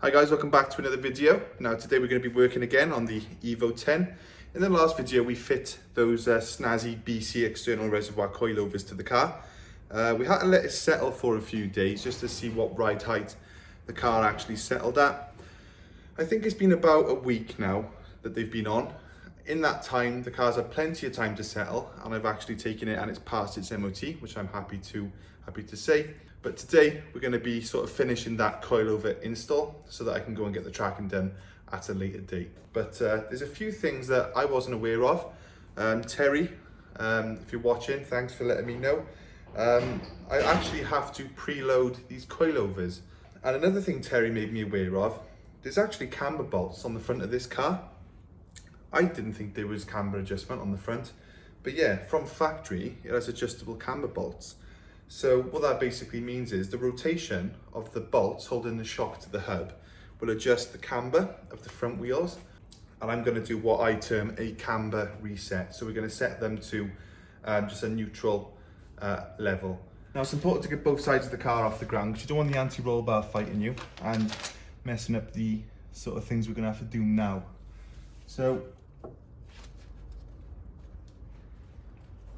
Hi guys, welcome back to another video. Now today we're going to be working again on the Evo 10. In the last video we fit those snazzy BC external reservoir coilovers to the car. We had to let it settle for a few days just to see what ride height the car actually settled at. I think it's been about a week now that they've been on. In that time the car's had plenty of time to settle, and I've actually taken it and it's passed its MOT, which I'm happy to say. But today we're going to be sort of finishing that coilover install so that I can go and get the tracking done at a later date. But there's a few things that I wasn't aware of. Terry, if you're watching, thanks for letting me know. I actually have to preload these coilovers. And another thing Terry made me aware of, there's actually camber bolts on the front of this car. I didn't think there was camber adjustment on the front, but yeah, from factory it has adjustable camber bolts. So what that basically means is the rotation of the bolts holding the shock to the hub will adjust the camber of the front wheels. And I'm going to do what I term a camber reset. So we're going to set them to just a neutral level. Now it's important to get both sides of the car off the ground because you don't want the anti-roll bar fighting you and messing up the sort of things we're going to have to do now. So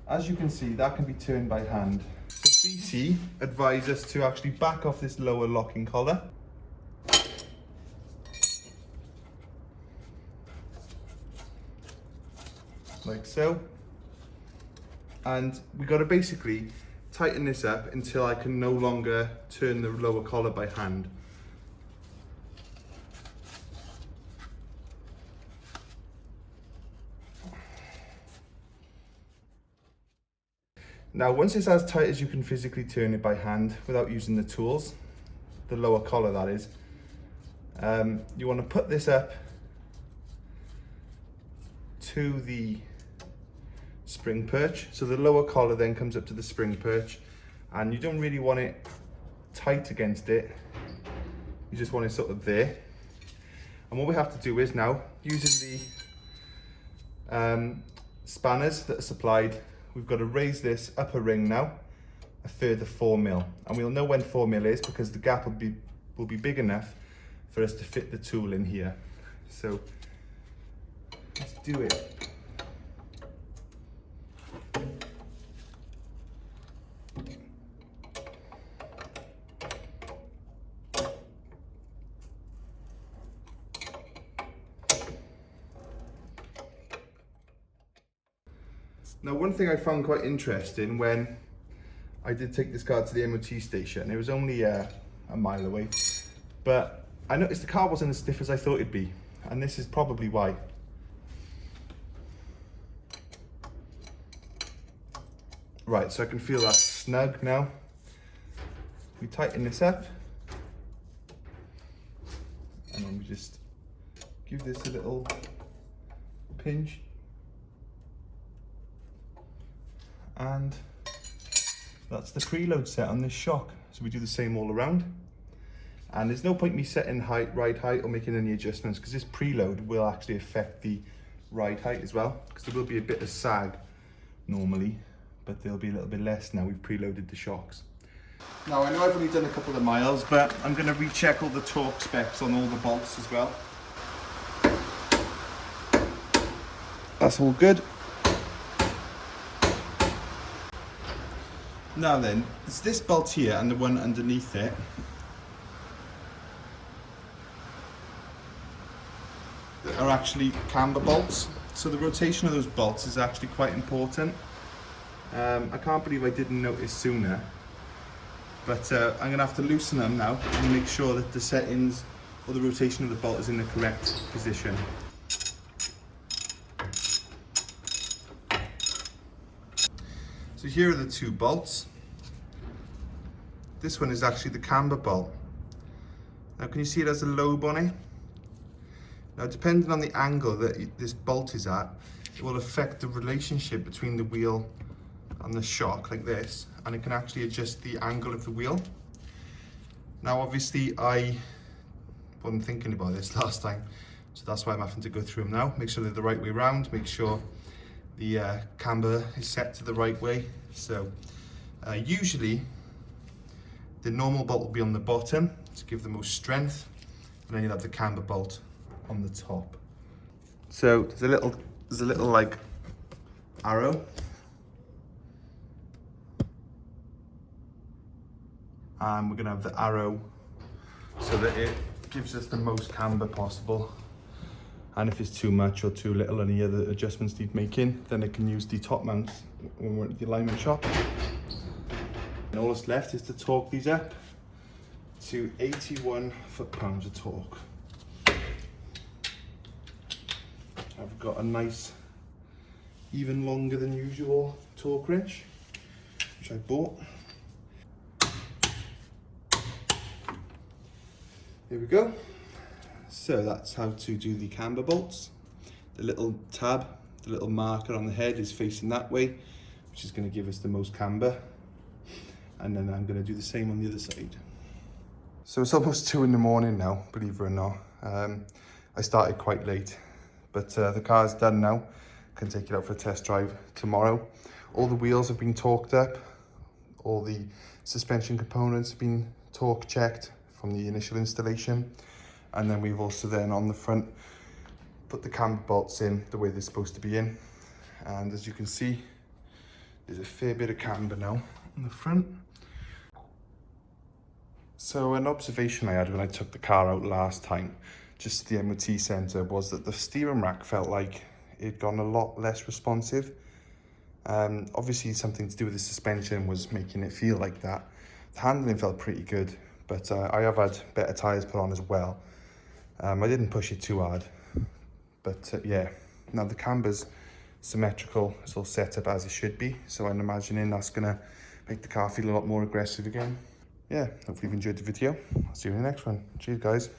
as you can see, that can be turned by hand. So BC advise us to actually back off this lower locking collar. Like so. And we got to basically tighten this up until I can no longer turn the lower collar by hand. Now, once it's as tight as you can physically turn it by hand without using the tools, the lower collar that is, you want to put this up to the spring perch. So the lower collar then comes up to the spring perch, and you don't really want it tight against it. You just want it sort of there. And what we have to do is now, using the spanners that are supplied, we've got to raise this upper ring now a further 4mm, and we'll know when 4mm is because the gap will be big enough for us to fit the tool in here. So let's do it. Now, one thing I found quite interesting when I did take this car to the MOT station, it was only a mile away, but I noticed the car wasn't as stiff as I thought it'd be, and this is probably why. Right, so I can feel that snug now. We tighten this up, and then we just give this a little pinch. And that's the preload set on this shock. So we do the same all around. And there's no point me setting ride height or making any adjustments because this preload will actually affect the ride height as well, because there will be a bit of sag normally, but there'll be a little bit less now we've preloaded the shocks. Now I know I've only done a couple of miles, but I'm going to recheck all the torque specs on all the bolts as well. That's all good. Now then, it's this bolt here and the one underneath it. That are actually camber bolts. So the rotation of those bolts is actually quite important. I can't believe I didn't notice sooner. But I'm going to have to loosen them now and make sure that the settings or the rotation of the bolt is in the correct position. So here are the two bolts. This one is actually the camber bolt. Now can you see it has a lobe on it? Now depending on the angle that this bolt is at, it will affect the relationship between the wheel and the shock like this, and it can actually adjust the angle of the wheel. Now obviously I wasn't thinking about this last time, so that's why I'm having to go through them now, make sure they're the right way around, make sure the camber is set to the right way. So usually the normal bolt will be on the bottom to give the most strength, and then you'll have the camber bolt on the top. So there's a little like arrow, and we're gonna have the arrow so that it gives us the most camber possible. And if it's too much or too little, any other adjustments need making, then I can use the top mounts when we're at the alignment shop. And all that's left is to torque these up to 81 foot-pounds of torque. I've got a nice, even longer than usual torque wrench, which I bought. Here we go. So that's how to do the camber bolts. The little tab, the little marker on the head is facing that way, which is going to give us the most camber. And then I'm going to do the same on the other side. So it's almost 2 in the morning now, believe it or not. I started quite late, but the car's done now. Can take it out for a test drive tomorrow. All the wheels have been torqued up. All the suspension components have been torque checked from the initial installation. And then we've also then on the front put the camber bolts in the way they're supposed to be in. And as you can see, there's a fair bit of camber now on the front. So an observation I had when I took the car out last time, just to the MOT centre, was that the steering rack felt like it'd gone a lot less responsive. Obviously something to do with the suspension was making it feel like that. The handling felt pretty good, but I have had better tyres put on as well. I didn't push it too hard, but yeah, now the camber's symmetrical, it's all set up as it should be, so I'm imagining that's gonna make the car feel a lot more aggressive again. Yeah, hopefully you've enjoyed the video. I'll see you in the next one. Cheers guys.